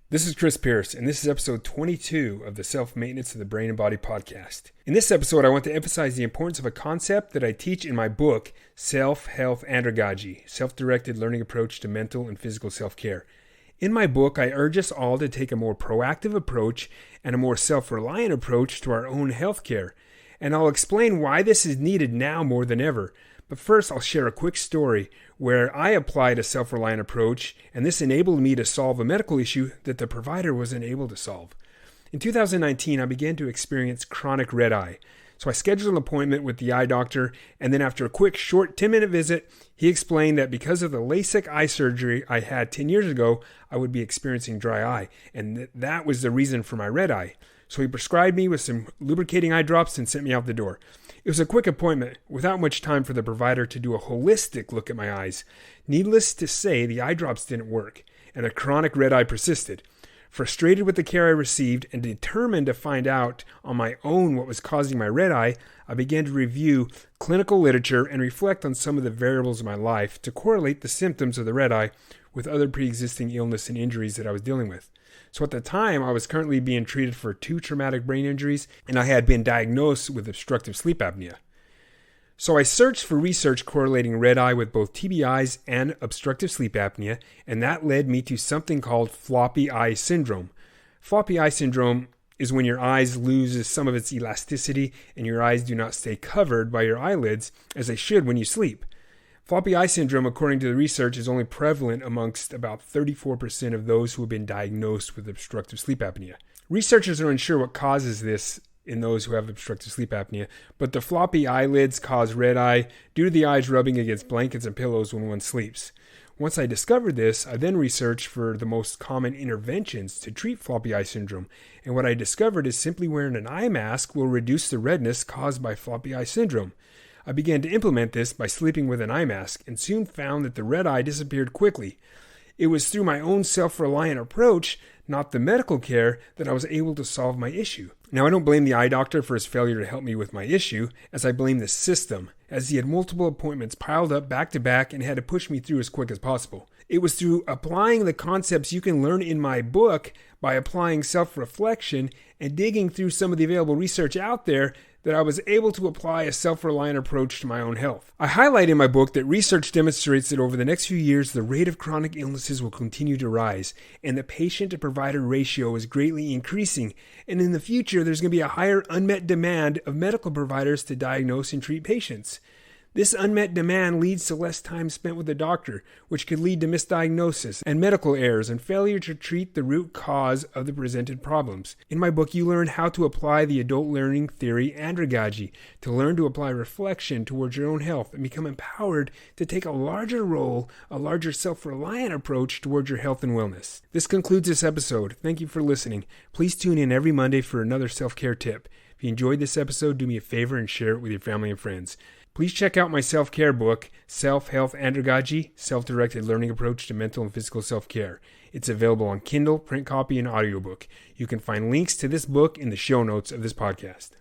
This is Chris Pierce, and this is episode 22 of the Self-Maintenance of the Brain and Body podcast. In this episode, I want to emphasize the importance of a concept that I teach in my book, Self-Health Androgogy, Self-Directed Learning Approach to Mental and Physical Self-Care. In my book, I urge us all to take a more proactive approach and a more self-reliant approach to our own health care. And I'll explain why this is needed now more than ever. But first, I'll share a quick story where I applied a self-reliant approach, and this enabled me to solve a medical issue that the provider wasn't able to solve. In 2019, I began to experience chronic red eye. So I scheduled an appointment with the eye doctor, and then after a quick, short 10-minute visit, he explained that because of the LASIK eye surgery I had 10 years ago, I would be experiencing dry eye, and that was the reason for my red eye. So he prescribed me with some lubricating eye drops and sent me out the door. It was a quick appointment, without much time for the provider to do a holistic look at my eyes. Needless to say, the eye drops didn't work, and a chronic red eye persisted. Frustrated with the care I received and determined to find out on my own what was causing my red eye, I began to review clinical literature and reflect on some of the variables of my life to correlate the symptoms of the red eye with other pre-existing illness and injuries that I was dealing with. So at the time, I was currently being treated for 2 traumatic brain injuries, and I had been diagnosed with obstructive sleep apnea. So I searched for research correlating red eye with both TBIs and obstructive sleep apnea, and that led me to something called floppy eye syndrome. Floppy eye syndrome is when your eyes loses some of its elasticity and your eyes do not stay covered by your eyelids as they should when you sleep. Floppy eye syndrome, according to the research, is only prevalent amongst about 34% of those who have been diagnosed with obstructive sleep apnea. Researchers are unsure what causes this in those who have obstructive sleep apnea, but the floppy eyelids cause red eye due to the eyes rubbing against blankets and pillows when one sleeps. Once I discovered this, I then researched for the most common interventions to treat floppy eye syndrome, and what I discovered is simply wearing an eye mask will reduce the redness caused by floppy eye syndrome. I began to implement this by sleeping with an eye mask and soon found that the red eye disappeared quickly. It was through my own self-reliant approach, not the medical care, that I was able to solve my issue. Now, I don't blame the eye doctor for his failure to help me with my issue, as I blame the system, as he had multiple appointments piled up back to back and had to push me through as quick as possible. It was through applying the concepts you can learn in my book by applying self-reflection and digging through some of the available research out there that I was able to apply a self-reliant approach to my own health. I highlight in my book that research demonstrates that over the next few years, the rate of chronic illnesses will continue to rise, and the patient-to-provider ratio is greatly increasing, and in the future, there's going to be a higher unmet demand of medical providers to diagnose and treat patients. This unmet demand leads to less time spent with the doctor, which could lead to misdiagnosis and medical errors and failure to treat the root cause of the presented problems. In my book, you learn how to apply the adult learning theory Androgogy to learn to apply reflection towards your own health and become empowered to take a larger role, a larger self-reliant approach towards your health and wellness. This concludes this episode. Thank you for listening. Please tune in every Monday for another self-care tip. If you enjoyed this episode, do me a favor and share it with your family and friends. Please check out my self-care book, Self-Health Androgogy, Self-Directed Learning Approach to Mental and Physical Self-Care. It's available on Kindle, print copy, and audiobook. You can find links to this book in the show notes of this podcast.